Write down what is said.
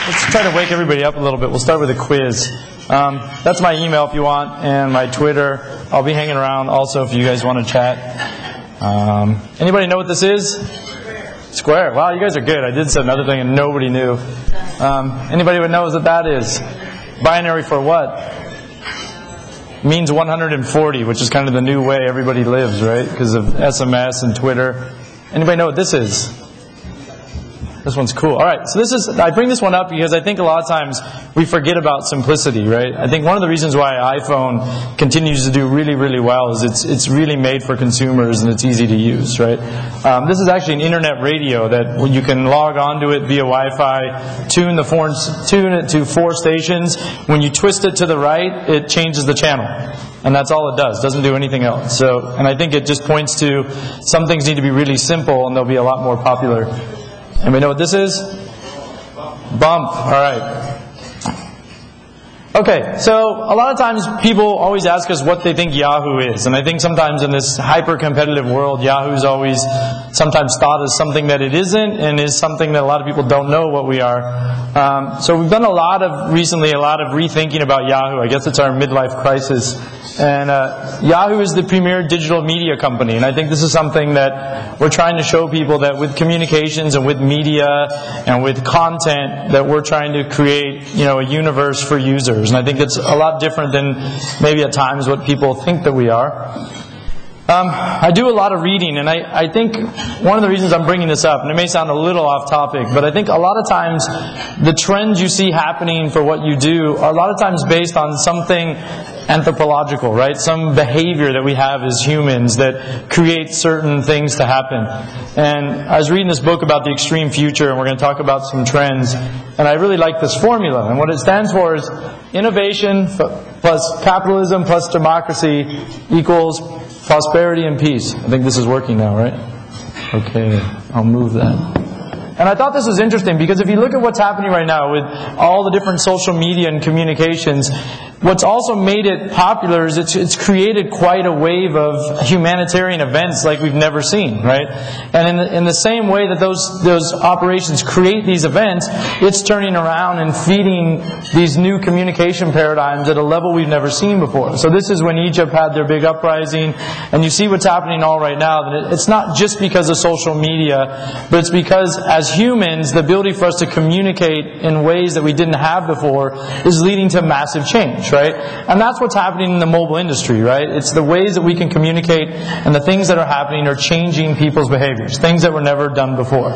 Let's try to wake everybody up a little bit. We'll start with a quiz. That's my email if you want, and my Twitter. I'll be hanging around also if you guys want to chat. Anybody know what this is? Square. Wow, you guys are good. I did say another thing and nobody knew. Anybody who knows what that is? Binary for what? Means 140, which is kind of the new way everybody lives, right? Because of SMS and Twitter. Anybody know what this is? This one's cool. All right, so I bring this one up because I think a lot of times we forget about simplicity, right? I think one of the reasons why iPhone continues to do really, really well is it's really made for consumers and it's easy to use, right? This is actually an internet radio that you can log onto it via Wi-Fi, tune it to 4 stations. When you twist it to the right, it changes the channel. And that's all it does. It doesn't do anything else. And I think it just points to some things need to be really simple and they'll be a lot more popular. Anybody know what this is? Bump. All right. Okay, so a lot of times people always ask us what they think Yahoo is. And I think sometimes in this hyper-competitive world, Yahoo's always sometimes thought as something that it isn't and is something that a lot of people don't know what we are. So we've done recently a lot of rethinking about Yahoo. I guess it's our midlife crisis. And Yahoo is the premier digital media company. And I think this is something that we're trying to show people that with communications and with media and with content that we're trying to create, a universe for users. And I think it's a lot different than maybe at times what people think that we are. I do a lot of reading, and I think one of the reasons I'm bringing this up, and it may sound a little off topic, but I think a lot of times the trends you see happening for what you do are a lot of times based on something anthropological, right? Some behavior that we have as humans that creates certain things to happen. And I was reading this book about the extreme future, and we're going to talk about some trends, and I really like this formula. And what it stands for is innovation plus capitalism plus democracy equals prosperity and peace. I think this is working now, right? Okay, I'll move that. And I thought this was interesting because if you look at what's happening right now with all the different social media and communications, what's also made it popular is it's created quite a wave of humanitarian events like we've never seen, right? And in the same way that those operations create these events, it's turning around and feeding these new communication paradigms at a level we've never seen before. So this is when Egypt had their big uprising, and you see what's happening all right now. That it's not just because of social media, but it's because as humans, the ability for us to communicate in ways that we didn't have before is leading to massive change, right? And that's what's happening in the mobile industry, right? It's the ways that we can communicate and the things that are happening are changing people's behaviors, things that were never done before.